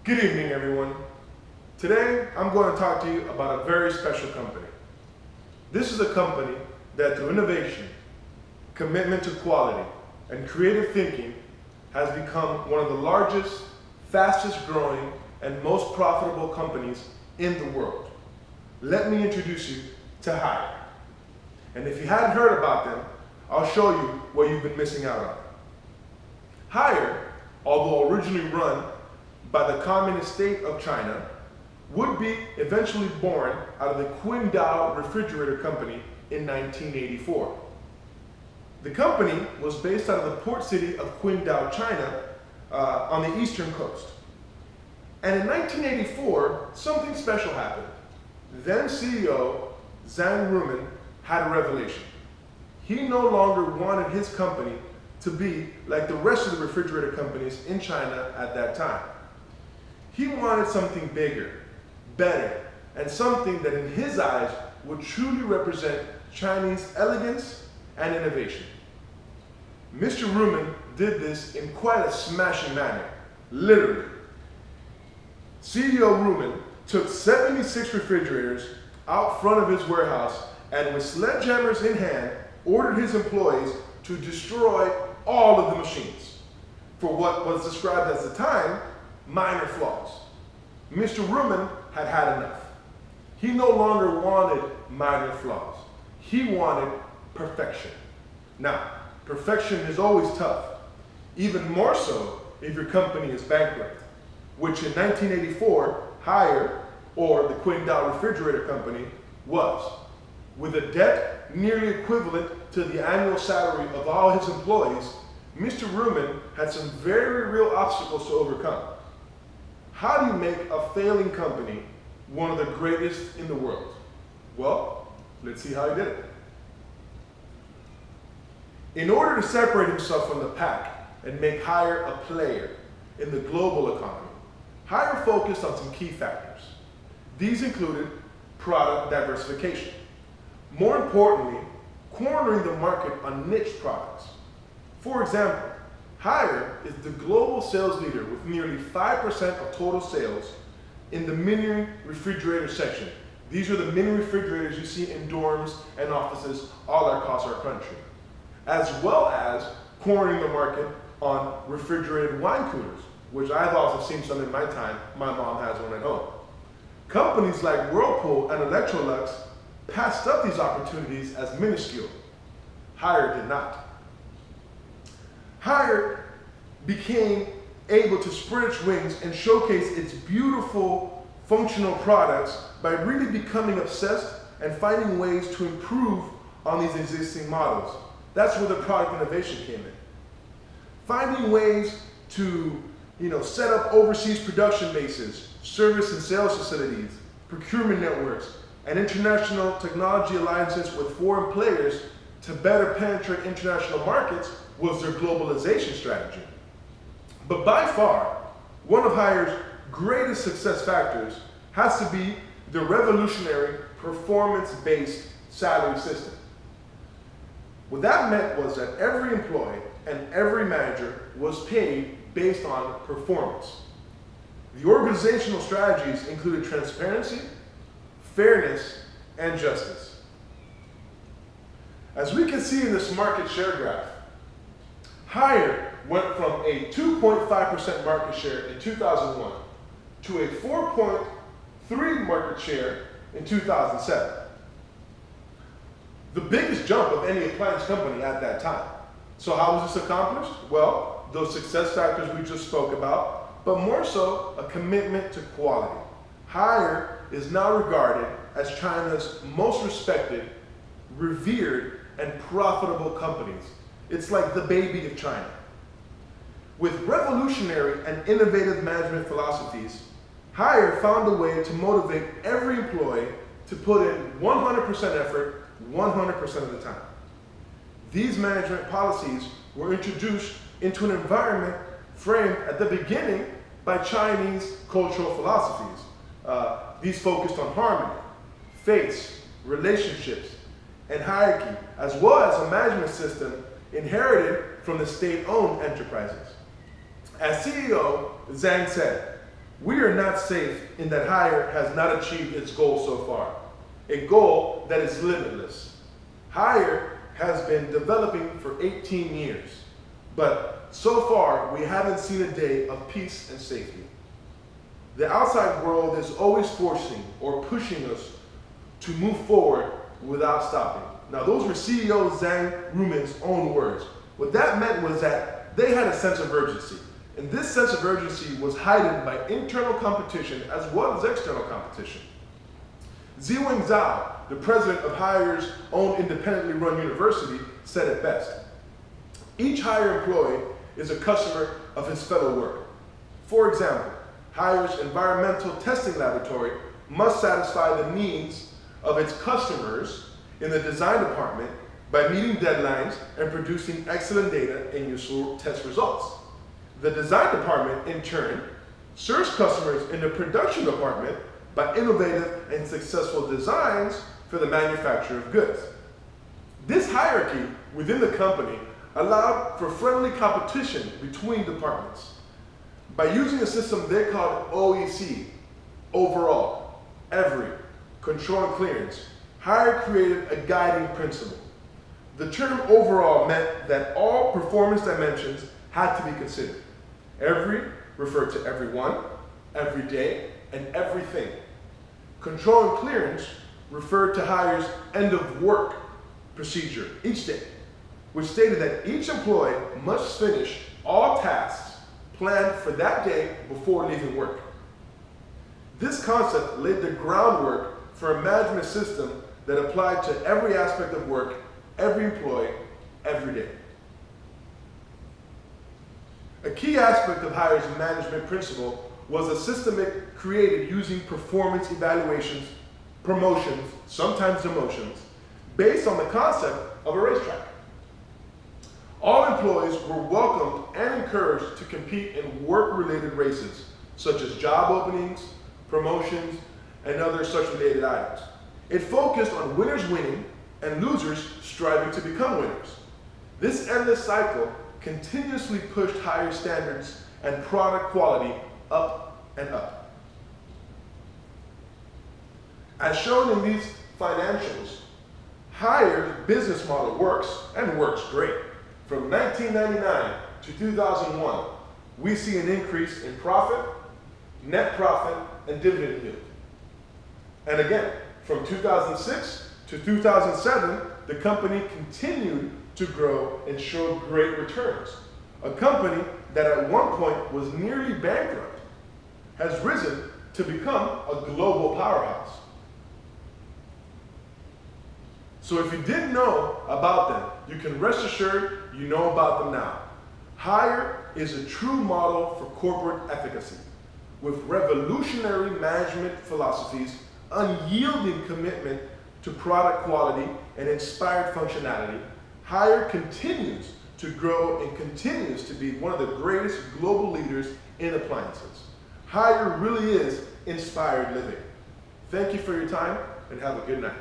Good evening, everyone. Today, I'm going to talk to you about a very special company. This is a company that through innovation, commitment to quality, and creative thinking has become one of the largest, fastest growing, and most profitable companies in the world. Let me introduce you to Haier. And if you hadn't heard about them, I'll show you what you've been missing out on. Haier, although originally run by the Communist state of China, would be eventually born out of the Qingdao Refrigerator Company in 1984. The company was based out of the port city of Qingdao, China, on the eastern coast. And in 1984, something special happened. Then CEO Zhang Ruimin had a revelation. He no longer wanted his company to be like the rest of the refrigerator companies in China at that time. He wanted something bigger, better, and something that in his eyes would truly represent Chinese elegance and innovation. Mr. Ruimin did this in quite a smashing manner, literally. CEO Ruimin took 76 refrigerators out front of his warehouse and with sledgehammers in hand, ordered his employees to destroy all of the machines for what was described as the time minor flaws. Mr. Ruimin had had enough. He no longer wanted minor flaws. He wanted perfection. Now, perfection is always tough, even more so if your company is bankrupt, which in 1984, Haier, or the Qingdao Refrigerator Company, was, with a debt nearly equivalent to the annual salary of all his employees. Mr. Ruimin had some very real obstacles to overcome. How do you make a failing company one of the greatest in the world? Well, let's see how he did it. In order to separate himself from the pack and make Haier a player in the global economy, Haier focused on some key factors. These included product diversification. More importantly, cornering the market on niche products. For example, Haier is the global sales leader with nearly 5% of total sales in the mini refrigerator section. These are the mini refrigerators you see in dorms and offices all across our country, as well as cornering the market on refrigerated wine coolers, which I've also seen some in my time. My mom has one at home. Companies like Whirlpool and Electrolux passed up these opportunities as minuscule. Haier did not. Haier became able to spread its wings and showcase its beautiful functional products by really becoming obsessed and finding ways to improve on these existing models. That's where the product innovation came in. Finding ways to set up overseas production bases, service and sales facilities, procurement networks, and international technology alliances with foreign players to better penetrate international markets was their globalization strategy. But by far, one of Haier's greatest success factors has to be the revolutionary performance-based salary system. What that meant was that every employee and every manager was paid based on performance. The organizational strategies included transparency, fairness, and justice. As we can see in this market share graph, Haier went from a 2.5% market share in 2001 to a 4.3% market share in 2007. The biggest jump of any appliance company at that time. So how was this accomplished? Well, those success factors we just spoke about, but more so a commitment to quality. Haier is now regarded as China's most respected, revered, and profitable companies. It's like the baby of China. With revolutionary and innovative management philosophies, Haier found a way to motivate every employee to put in 100% effort 100% of the time. These management policies were introduced into an environment framed at the beginning by Chinese cultural philosophies. These focused on harmony, faith, relationships, and hierarchy, as well as a management system inherited from the state-owned enterprises. As CEO Zhang said, we are not safe in that Hire has not achieved its goal so far, a goal that is limitless. Hire has been developing for 18 years, but so far we haven't seen a day of peace and safety. The outside world is always forcing or pushing us to move forward without stopping. Now those were CEO Zhang Ruimin's own words. What that meant was that they had a sense of urgency. And this sense of urgency was heightened by internal competition as well as external competition. Ziweng Zhao, the president of Hire's own independently run university, said it best. Each Hire employee is a customer of his fellow worker. For example, Hire's environmental testing laboratory must satisfy the needs of its customers in the design department by meeting deadlines and producing excellent data and useful test results. The design department, in turn, serves customers in the production department by innovative and successful designs for the manufacture of goods. This hierarchy within the company allowed for friendly competition between departments. By using a system they called OEC, overall, every, control and clearance, Hire created a guiding principle. The term overall meant that all performance dimensions had to be considered. Every referred to everyone, every day, and everything. Control and clearance referred to Hire's end of work procedure each day, which stated that each employee must finish all tasks planned for that day before leaving work. This concept laid the groundwork for a management system that applied to every aspect of work, every employee, every day. A key aspect of Hire's management principle was a system it created using performance evaluations, promotions, sometimes demotions, based on the concept of a racetrack. All employees were welcomed and encouraged to compete in work-related races, such as job openings, promotions, and other such related items. It focused on winners winning and losers striving to become winners. This endless cycle continuously pushed Hire standards and product quality up and up. As shown in these financials, Hire's business model works and works great. From 1999 to 2001, we see an increase in profit, net profit, and dividend yield. And again, from 2006 to 2007, the company continued to grow and show great returns. A company that at one point was nearly bankrupt has risen to become a global powerhouse. So if you didn't know about them, you can rest assured you know about them now. Hire is a true model for corporate efficacy. With revolutionary management philosophies, unyielding commitment to product quality, and inspired functionality, Hire continues to grow and continues to be one of the greatest global leaders in appliances. Hire really is inspired living. Thank you for your time and have a good night.